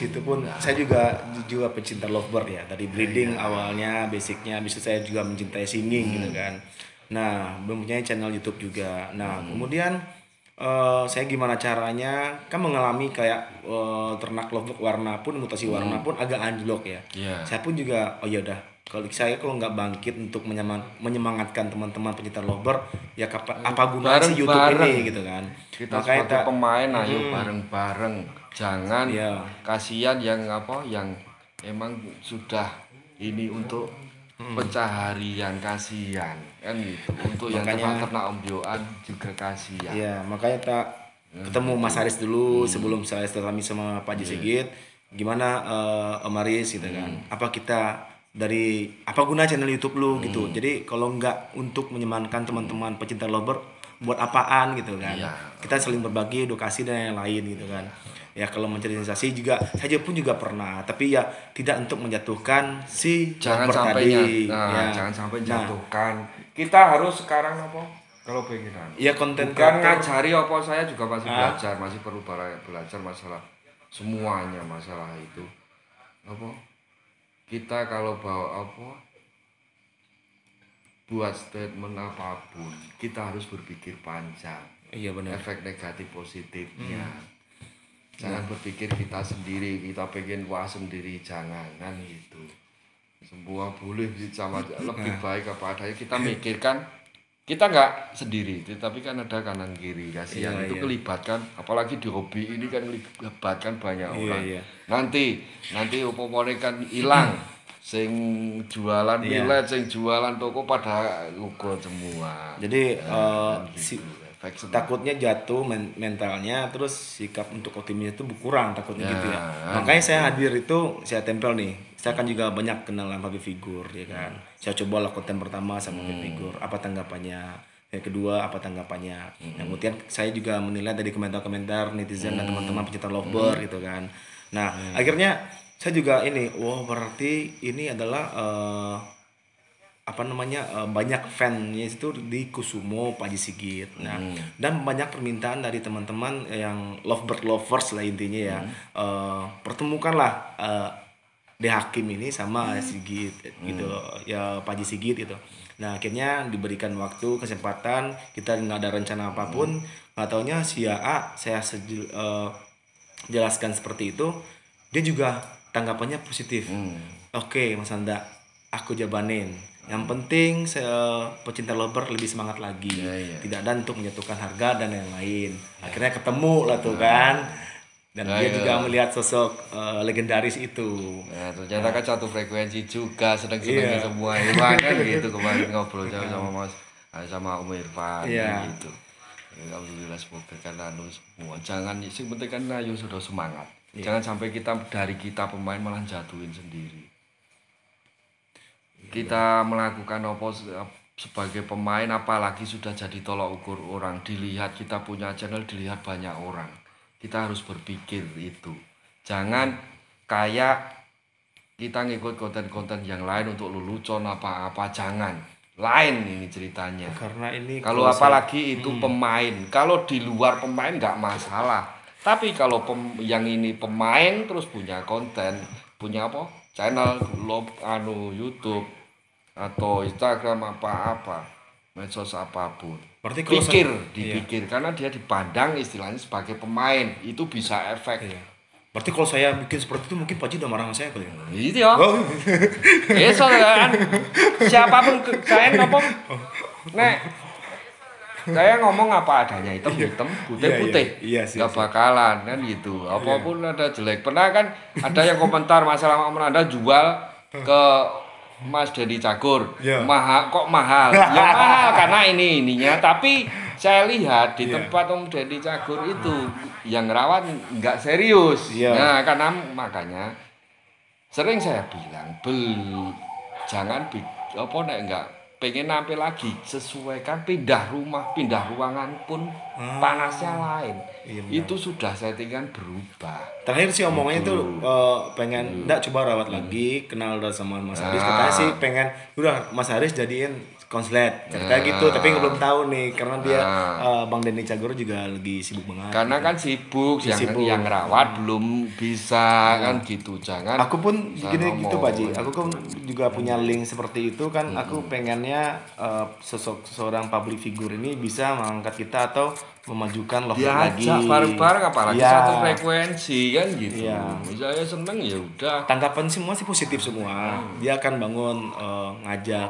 Itu pun saya juga pecinta lovebird ya. Tadi breeding awalnya, basicnya, bisa saya juga mencintai singing gitu kan. Nah, mempunyai channel YouTube juga. Nah, kemudian saya gimana caranya kan mengalami kayak ternak lovebird warna pun mutasi warna pun agak anjlok ya. Iya. Saya pun juga oh ya udah kalau nggak bangkit untuk menyemangatkan teman-teman pencinta lovebird ya apa gunanya sih YouTube Bareng-bareng ini gitu kan. kita Makanya sebagai tak pemain ayo bareng-bareng, jangan ya. kasihan yang emang sudah ini untuk pencaharian, kasihan kan gitu, untuk yang Makanya ternak-ternak ombyoan juga kasihan. iya, makanya tak ketemu Mas Haris dulu sebelum saya silaturahmi sama Pak Haji Sigit. Gimana Om Haris gitu kan? Apa kita dari apa guna channel YouTube lu gitu. Jadi kalau nggak untuk menyemangatkan teman-teman pecinta lovebird buat apaan gitu kan. Iya. Kita saling berbagi edukasi dan yang lain gitu kan. Ya kalau mencari sensasi juga saya pun juga pernah, tapi ya tidak untuk menjatuhkan si Jangan lovebird sampai tadi ya. jangan sampai Nah, jatuhkan. Kita harus sekarang apa? Kalau pengenan. ya konten Bukan kreator ngajari apa, saya juga masih ah, belajar, masih perlu belajar masalah semuanya masalah itu. Apa? Kita kalau bawa apa? Buat statement apapun, kita harus berpikir panjang. iya benar. Efek negatif positifnya. Jangan berpikir kita sendiri, kita pengen wah sendiri, jangan kan gitu. Semua boleh sama lebih baik apa adanya, kita mikirkan kita nggak sendiri, tapi kan ada kanan kiri, kasihan Iya, itu iya. kelibatkan, apalagi di hobi ini kan melibatkan banyak Iya, orang. iya. Nanti upamane kan hilang, sing jualan Iya. millet, sing jualan toko pada gugur semua. Jadi Kan si gitu, efek semua. takutnya jatuh mentalnya, terus sikap untuk optimisnya itu berkurang takutnya gitu ya. Kan Makanya saya gitu. hadir itu saya tempel nih. Saya kan juga banyak kenal sama Papi Figur ya kan. Saya coba lah konten pertama sama Papi Figur. Apa tanggapannya? Yang kedua apa tanggapannya? Yang kemudian saya juga menilai dari komentar-komentar netizen dan teman-teman pecinta lovebird gitu kan. Nah akhirnya saya juga ini, wah berarti ini adalah apa namanya banyak fannya itu di Kusumo Pak Haji Sigit. Nah, dan banyak permintaan dari teman-teman yang lovebird lovers lah intinya ya. Pertemukanlah De Hakim ini sama Sigit gitu ya Pak Haji Sigit gitu. Nah, akhirnya diberikan waktu, kesempatan, kita nggak ada rencana apapun, nggak taunya si A saya jelaskan seperti itu, dia juga tanggapannya positif. Oke, Mas Anda, aku jabanin. Yang penting pecinta lover lebih semangat lagi. Iya, iya. Tidak ada untuk menjatuhkan harga dan yang lain. Akhirnya ketemu lah tuh kan. Dan dia Ayo. juga melihat sosok legendaris itu. Nah, ternyata kan satu frekuensi juga, seneng-senengnya Iya. semua hewan kan gitu. Kemarin ngobrol sama Mas sama Om Irfan Iya. kan gitu. Ya, alhamdulillah semoga kan anu semua. Jangan yang penting kan ayo sudah semangat. Jangan sampai dari kita pemain malah jatuhin sendiri. Kita melakukan apa sebagai pemain, apalagi sudah jadi tolak ukur orang, dilihat kita punya channel, dilihat banyak orang. Kita harus berpikir itu. Jangan kayak kita ngikut konten-konten yang lain untuk lelucon apa-apa, jangan. Lain ini ceritanya. Karena ini Kalau apalagi itu pemain, kalau di luar pemain nggak masalah. Tapi kalau yang ini pemain terus punya konten, punya apa? Channel, YouTube atau Instagram apa-apa, medsos apapun. Berarti kalau Dipikir karena dia dipandang istilahnya sebagai pemain, itu bisa efek. iya. Berarti kalau saya bikin seperti itu mungkin Pak Haji udah marah sama saya kali ya. Itu ya. Oh, Kan siapapun saya ngomong, nek saya ngomong apa adanya, hitam putih Iya, putih, iya, sih, nggak sih. bakalan kan gitu. Apapun ada jelek. Pernah kan ada yang komentar masalah Om Anda jual ke Mas Dedi Cagur, Iya. kok mahal? Ya mahal karena ininya. Tapi saya lihat di Iya. tempat Om Dedi Cagur itu yang rawat nggak serius. Iya. Nah karena makanya sering saya bilang jangan apa nek enggak pengen nampil lagi, sesuaikan pindah rumah, pindah ruangan pun panasnya lain. Iya, benar. Itu sudah settingan berubah. Terakhir sih omongannya tuh pengen enggak coba rawat lagi, kenal udah sama Mas Haris. Katanya sih pengen udah Mas Haris jadiin konslet cerita gitu, tapi belum tahu nih karena dia Bang Denny Cagur juga lagi sibuk banget. Karena kan sibuk, yang rawat belum bisa kan gitu. Jangan. Aku pun gini gitu Pak Ji. Aku kan gitu. juga punya link seperti itu kan. Aku pengennya seorang public figure ini bisa mengangkat kita atau memajukan lover lagi. Diajak bareng-bareng apalagi Iya. satu frekuensi kan gitu. Iya. Misalnya seneng ya udah. Tanggapan semua sih positif semua. Dia akan bangun ngajak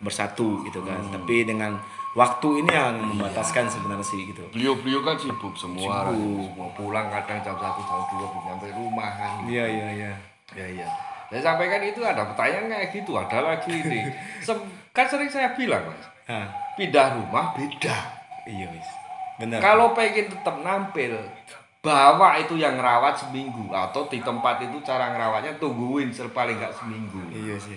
bersatu gitu kan. Tapi dengan waktu ini yang membataskan sebenarnya sih gitu. Beliau kan sibuk semua. Mau pulang kadang jam 1 jam 2 belum sampai rumah kan. Iya. Iya. Saya sampaikan itu ada pertanyaan kayak gitu, ada lagi ini. Kan sering saya bilang Mas, pindah rumah beda. Iya wis. Benar. Kalau pengen tetap nampil, bawa itu yang ngerawat seminggu atau di tempat itu cara ngerawatnya tungguin paling nggak seminggu. Iya sih.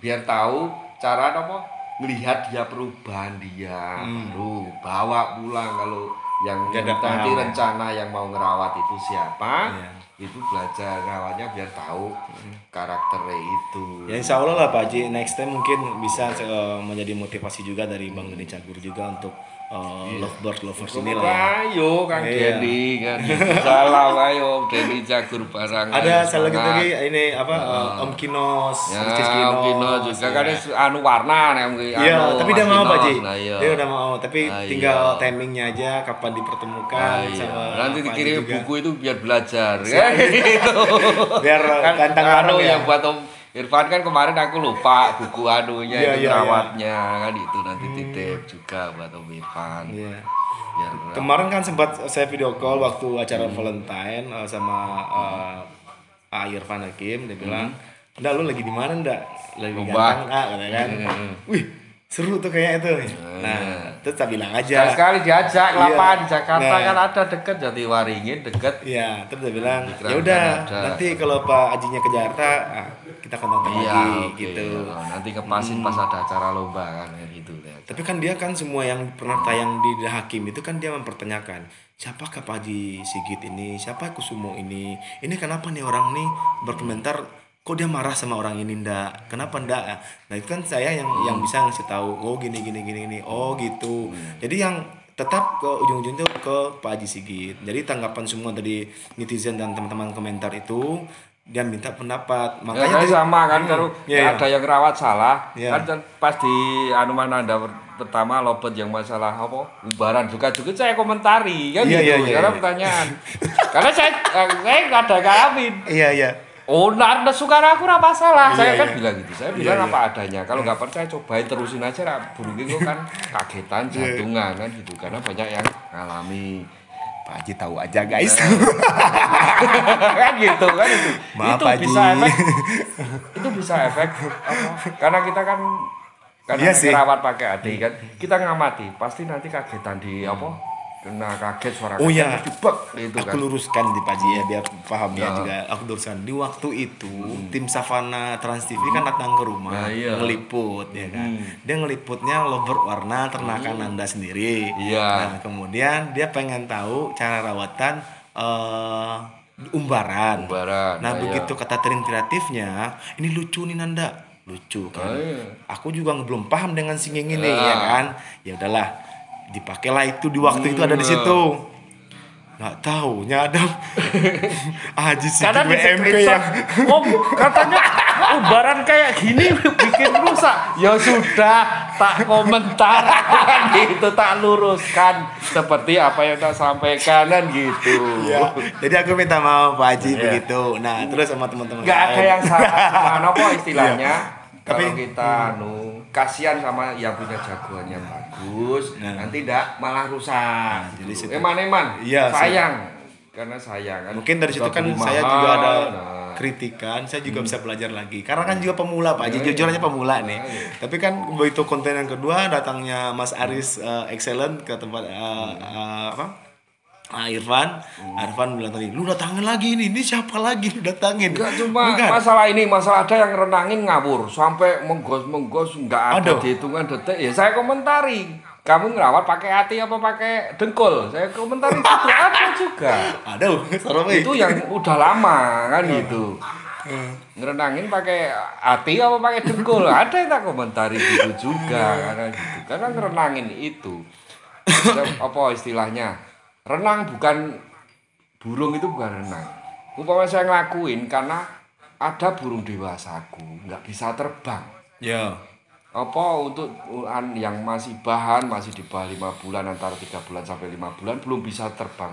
Biar tahu cara apa melihat dia perubahan dia baru bawa pulang. Kalau yang nanti rencana yang mau ngerawat itu siapa, itu belajar ngerawatnya biar tahu karakternya itu. Ya insya Allah lah Pak Haji, next time mungkin bisa menjadi motivasi juga dari Bang Denny Cagur juga untuk lovebird lovers ini lah ya. Ayo Kang Denny kan. Salam ayo Denny Cagur barang. Ada salah gitu lagi ini apa Om Kinos, Om Kinos juga kan anu warna nih. Iya, tapi dia mau Pak Haji. Nah, dia udah mau, tapi tinggal timingnya aja kapan dipertemukan sama nanti dikirim buku itu biar belajar. Gitu. Biar ganteng anu yang buat Om Irfan kan kemarin aku lupa buku anunya itu rawatnya kan itu nanti titip juga buat Om Irfan. Iya. Kemarin kan sempat saya video call waktu acara Valentine sama Irfan Hakim, dia bilang, "Ndak lu lagi di mana ndak? Lagi ganteng katanya kan." Wih, seru tuh kayaknya itu. Nah, terus saya bilang aja. Sekali diajak lapangan di Jakarta kan ada deket Jatiwaringin deket. Iya, terus dia bilang, "Ya udah, nanti kalau Pak Ajinya ke Jakarta, kita kontak lagi gitu." Nanti kepasin pas ada acara lomba kan gitu. Tapi kan dia kan semua yang pernah tayang di Hakim itu kan dia mempertanyakan, siapakah Pak Haji Sigit ini, siapa Kusumo ini kenapa nih orang nih berkomentar kok dia marah sama orang ini ndak, kenapa ndak? Nah itu kan saya yang bisa ngasih tahu, oh gini, oh gitu. Jadi yang tetap ke ujung-ujungnya ke Pak Haji Sigit. Jadi tanggapan semua dari netizen dan teman-teman komentar itu dia minta pendapat. Makanya sama kan kalau ada yang rawat salah kan pas di Ananda pertama lobet yang masalah apa ubaran juga saya komentari kan karena pertanyaan karena saya nggak ada kalamin. Oh, nanda sukara aku apa salah. Saya kan bilang gitu. Saya bilang apa adanya. Kalau nggak percaya cobain terusin aja lah. Burungnya kok kan kagetan, jantungan kan gitu. Karena banyak yang ngalami. Pak Haji tahu aja guys. Kan gitu kan itu. Maaf, itu bisa efek. Itu bisa efek apa? Karena kita kan ngerawat pakai adik kan. Kita ngamati, pasti nanti kagetan di apa? Kena kaget suara itu aku luruskan di Pak Haji ya biar paham ya juga. Aku luruskan di waktu itu tim Savana Trans TV kan datang ke rumah ngeliput ya kan. Dia ngeliputnya lovebird warna ternakan Anda sendiri. Nah kemudian dia pengen tahu cara rawatan umbaran. Nah begitu kata tering kreatifnya, ini lucu nih Nanda, lucu kan. Aku juga belum paham dengan singing ini ya kan. Ya udahlah. Dipakailah itu di waktu itu ada di situ. Nggak taunya ada Haji Sigit WMP yang katanya ubaran kayak gini bikin rusak. Ya sudah, tak komentar kan gitu, tak luruskan seperti apa yang tak sampaikan kan gitu. Ya, jadi aku minta maaf Pak Haji begitu. Nah, terus sama teman-teman nggak ada yang salah, mana kok istilahnya. Kalau kita kasihan sama yang punya jagoan yang bagus, nanti ndak malah rusak. Jadi eman-eman, sayang. Karena sayang kan. Mungkin dari situ kan saya juga ada kritikan, saya juga bisa belajar lagi. Karena kan juga pemula Pak Haji, jujur aja pemula nih. Tapi kan begitu konten yang kedua datangnya Mas Aris Excellent ke tempat Irfan bilang tadi, lu datangin lagi ini siapa lagi lu datangin? Enggak cuma masalah ini, masalah ada yang renangin ngawur sampai menggos nggak ada dihitungan detik ya saya komentari. kamu ngerawat pakai hati apa pakai dengkul? Saya komentari itu ada juga. Aduh, serem Itu yang udah lama kan gitu. Ngerenangin pakai hati apa pakai dengkul? Ada yang tak komentari gitu juga karena gitu. Karena ngerenangin itu apa istilahnya? Renang bukan burung itu bukan renang. Umpama saya ngelakuin karena ada burung dewasaku nggak bisa terbang. Ya. Apa untuk yang masih masih di bawah 5 bulan antara 3 bulan sampai 5 bulan belum bisa terbang.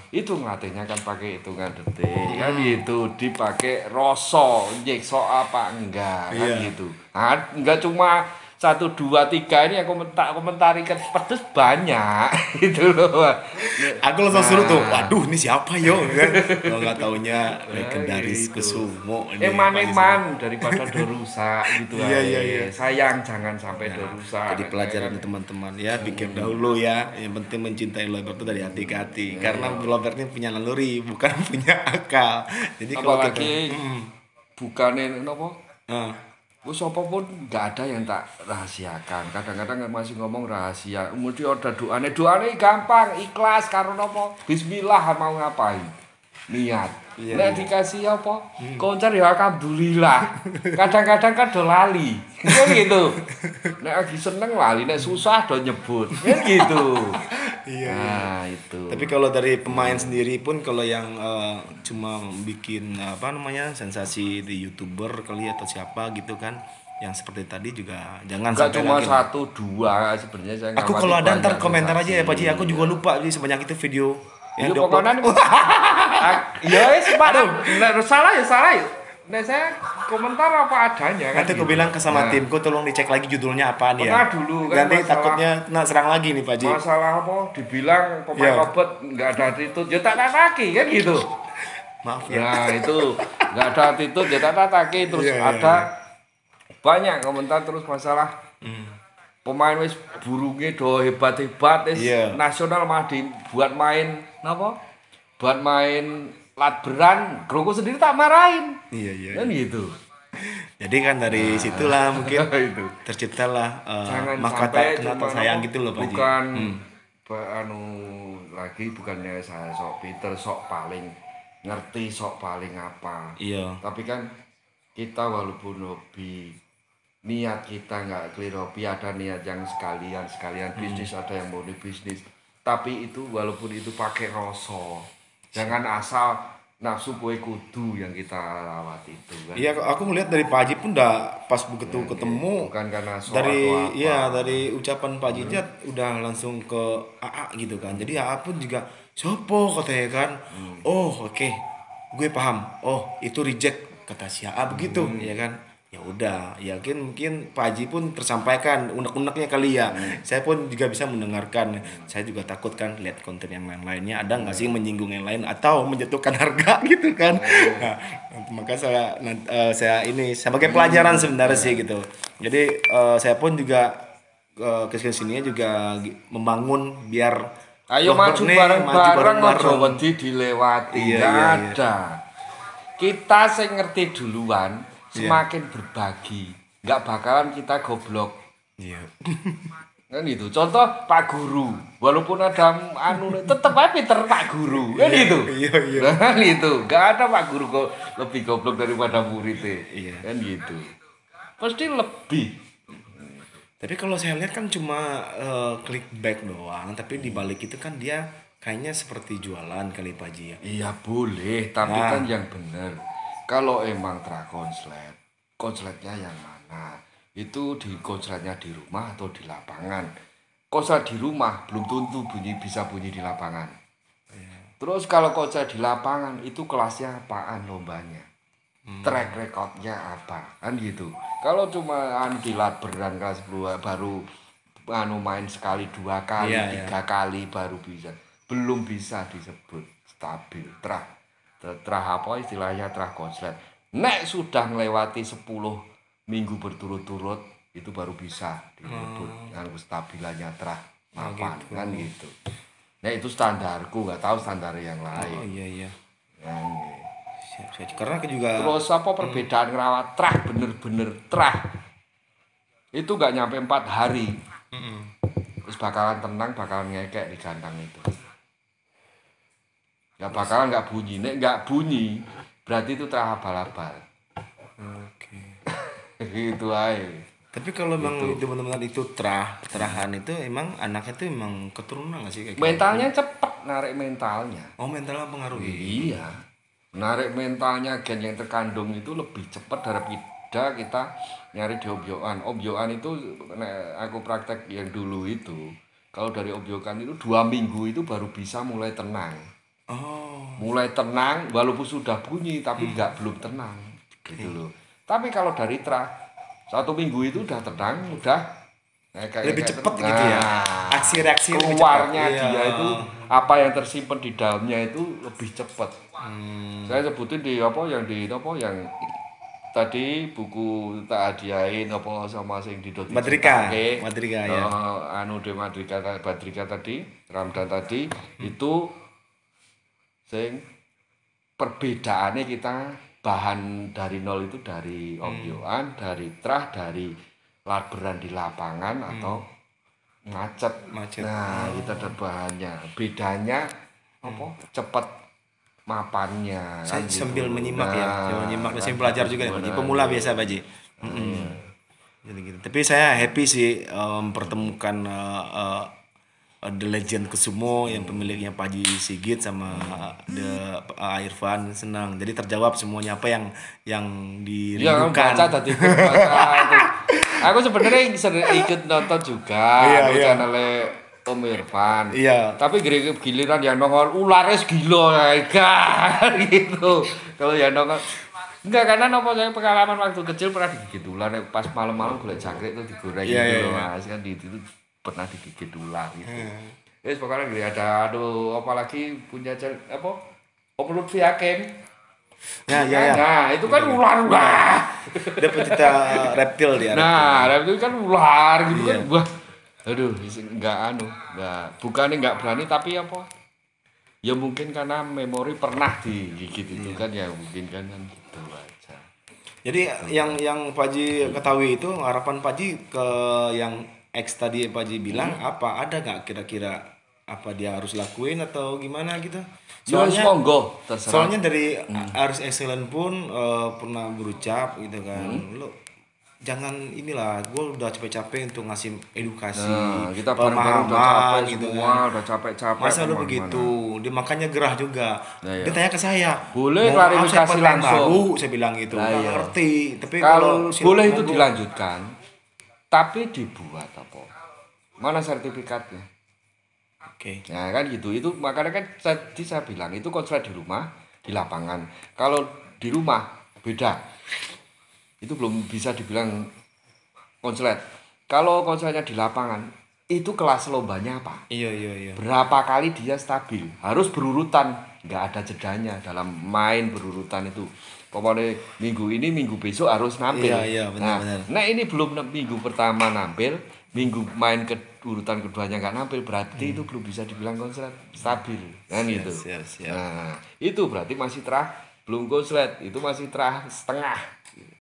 Itu ngelatihnya kan pakai hitungan detik kan gitu, dipakai rasa nyiksa apa enggak kan gitu. Nah, enggak cuma 1 2 3 ini aku komentari kan pedes banyak gitu loh. Aku langsung suruh tuh, waduh ini siapa yo kan? Kalau nggak taunya legendaris gitu. Kusumo. Eman daripada dorusak gitu Iya. sayang jangan sampai dorusak. Jadi pelajaran nih teman-teman ya, pikir dahulu ya. Yang penting mencintai lovebird itu dari hati ke hati. Karena lovebird ini punya naluri, bukan punya akal. Jadi kalau kita Apalagi bukannya nopo ah, wis apapun nggak ada yang tak rahasiakan. Kadang-kadang masih ngomong rahasia. Kemudian ada doane gampang, ikhlas karo nopo. Bismillah mau ngapain. Niat. Nek dikasih apa? Koncer ya alhamdulillah. Kadang-kadang kan do lali. Kan gitu. Nek lagi seneng lali, nek susah do nyebut. Kan gitu. Nah, itu. Tapi kalau dari pemain sendiri pun kalau yang cuma bikin apa namanya sensasi di YouTuber kali atau siapa gitu kan, yang seperti tadi juga jangan Enggak sampai cuma lagi. 1 2 sebenarnya saya Aku ngamati kalau ada ntar banyak komentar aja ya sensasi. Pak Ji, aku juga lupa sih sebanyak itu video. Iya Yang pokoknya ya sepadan. Nek salah ya. Nek saya komentar apa adanya kan. nanti aku gitu. bilang ke sama Nah, timku tolong dicek lagi judulnya apaan ya. Pernah dulu kan Nanti masalah- takutnya kena serang lagi nih Pak Ji. masalah apa dibilang pemain Iya. Robert enggak ada attitude ya tak tataki kan gitu. Maaf ya. Nah, itu enggak ada attitude ya tak tataki terus Iya. ada banyak komentar terus masalah pemain wis burungnya do hebat-hebat wis Iya. nasional mah dibuat main napa? Buat main latberan, Groko sendiri tak marahin. Iya. Kan gitu. Jadi kan dari situlah mungkin Itu. terciptalah Jangan maka sampai tak kena cuma sayang apa, gitu loh Pak Ji. bukan anu lagi bukannya saya sok pinter, sok paling ngerti, sok paling apa. Iya. Tapi kan kita walaupun hobi niat kita nggak clear hobi, ada niat yang sekalian bisnis, ada yang murni bisnis. Tapi itu walaupun itu pakai rasa. Jangan asal nafsu kue kudu yang kita rawat itu kan. Iya, aku ngeliat dari Pak Haji pun udah pas begitu ketemu Bukan karena so dari atau apa. iya dari ucapan Pak Haji udah langsung ke AA gitu kan. Jadi AA pun juga sopo katanya kan. Oh, oke. Gue paham. Oh, itu reject kata si AA begitu, ya kan. Ya udah, yakin mungkin Pak Haji pun tersampaikan unek-uneknya kali ya. Saya pun juga bisa mendengarkan. Saya juga takut kan lihat konten yang lain-lainnya ada nggak sih menyinggung yang lain atau menjatuhkan harga gitu kan. Nah, maka saya ini sebagai pelajaran sebenarnya sih gitu. Jadi saya pun juga kesininya juga membangun biar Ayo Lovebird maju nih bareng-bareng aja bareng-bareng. wedi dilewati. Iya, Nggak iya. ada. Kita sing ngerti duluan semakin berbagi. Nggak bakalan kita goblok. Iya. Kan gitu. Contoh Pak Guru, walaupun ada anu tetep aja pinter Pak Guru. Kan gitu. Iya. Kan gitu. Nggak ada Pak Guru kok lebih goblok daripada muridnya. Iya. Kan gitu. Pasti lebih. Tapi kalau saya lihat kan cuma clickbait doang, tapi di balik itu kan dia kayaknya seperti jualan kali Pak Haji ya. Iya boleh, tapi Nah. kan yang benar. Kalau emang konslet, konsletnya yang mana? Itu di konsletnya di rumah atau di lapangan? Konslet di rumah belum tentu bisa bunyi di lapangan. Terus kalau konslet di lapangan itu kelasnya apaan lombanya? Track recordnya apa? Kan gitu. Kalau cuma di latberan kelas 10 baru main sekali 2 kali, Iya, 3 kali baru bisa. Belum bisa disebut stabil, terah apa istilahnya terah konslet. Nek sudah melewati 10 minggu berturut-turut itu baru bisa disebut yang stabilannya terah mapan gitu. kan gitu. Nah itu standarku, nggak tahu standar yang Oh lain. iya. Kan, gitu. Siap. Karena aku juga Terus apa perbedaan ngerawat terah bener-bener terah itu nggak nyampe 4 hari. Terus bakalan tenang, bakalan ngekek di kandang itu. Nggak bakalan nggak bunyi. Nek nggak bunyi, berarti itu terah abal-abal. Oke. Gitu aja. Tapi kalau memang itu benar-benar itu terahan itu emang anaknya itu emang keturunan nggak sih kayak gitu? Mentalnya cepet, narik mentalnya. Oh, mentalnya pengaruhi. Iya. Narik mentalnya gen yang terkandung itu lebih cepat daripada kita nyari di obyokan. Obyokan itu aku praktek yang dulu itu. Kalau dari obyokan itu 2 minggu itu baru bisa mulai tenang. Oh, Mulai tenang walaupun sudah bunyi tapi belum tenang gitu loh. Tapi kalau dari 1 minggu itu udah tenang, udah lebih cepat gitu ya. Aksi-reaksi lebih cepat. keluarnya Iya. dia itu apa yang tersimpan di dalamnya itu lebih cepat. Saya sebutin di yang tadi buku tak hadiahin apa sama sing di Madrika ya. De Madrika tadi Ramdan tadi itu sing perbedaannya kita bahan dari nol itu dari obyoan, dari trah, dari laberan di lapangan atau macet. Nah, kita ada bahannya. Bedanya apa? Cepat mapannya Saya kan sambil gitu. menyimak ya, sambil menyimak dan Kan saya belajar gitu juga nih, Pak Ji. sebenarnya. Pemula biasa, Pak Ji. Jadi gitu. Tapi saya happy sih mempertemukan The Legend Kusumo yang pemiliknya Pak Haji Sigit sama Irfan, senang. Jadi terjawab semuanya apa yang Iya, dirindukan. baca tadi baca itu. Aku sebenarnya ikut nonton juga di channelnya Om Irfan. Iya. Tapi giliran yang nongol ularnya gila kan gitu. Kalau yang nongol enggak, karena nopo saya pengalaman waktu kecil pernah digigit ular pas malam-malam golek jangkrik itu digoreng gitu loh Mas, kan di itu pernah digigit ular gitu. Yes, pokoknya gini ada apalagi punya apa? Om Lutfi Hakim. Ya. Nah, itu kan ular. Wah. Dia pecinta reptil dia. Nah, reptil kan ular gitu kan. Wah. Aduh, enggak bukannya enggak berani tapi apa? Ya mungkin karena memori pernah digigit itu kan ya mungkin kan gitu aja. Jadi yang Pak Haji ketahui itu harapan Pak Haji ke yang X tadi Pak Haji bilang apa, ada nggak kira-kira apa dia harus lakuin atau gimana gitu? Soalnya monggo terserah. Soalnya dari Aris Excellent pun pernah berucap gitu kan, lo jangan inilah, gue udah capek-capek untuk ngasih edukasi, Kita bareng-bareng udah capek gitu semua, udah capek-capek. Masa lu begitu? Dia makanya gerah juga. Dia tanya ke saya, boleh mau klarifikasi saya langsung. baru, saya bilang gitu. Nggak ngerti. Tapi kalau boleh itu monggo. dilanjutkan, tapi dibuat apa? Mana sertifikatnya? Oke. Nah kan gitu, itu makanya kan tadi saya bilang itu konslet di rumah, di lapangan. Kalau di rumah beda, itu belum bisa dibilang konslet. Kalau konsletnya di lapangan, itu kelas lombanya apa? Iya. Berapa kali dia stabil, harus berurutan, nggak ada jedanya dalam main berurutan itu. Pokoknya minggu besok harus nampil. Iya, benar. Nah ini belum minggu pertama nampil, minggu main urutan keduanya nggak nampil, berarti itu belum bisa dibilang konslet stabil kan gitu. Siap. Nah itu berarti masih belum konslet, itu masih setengah.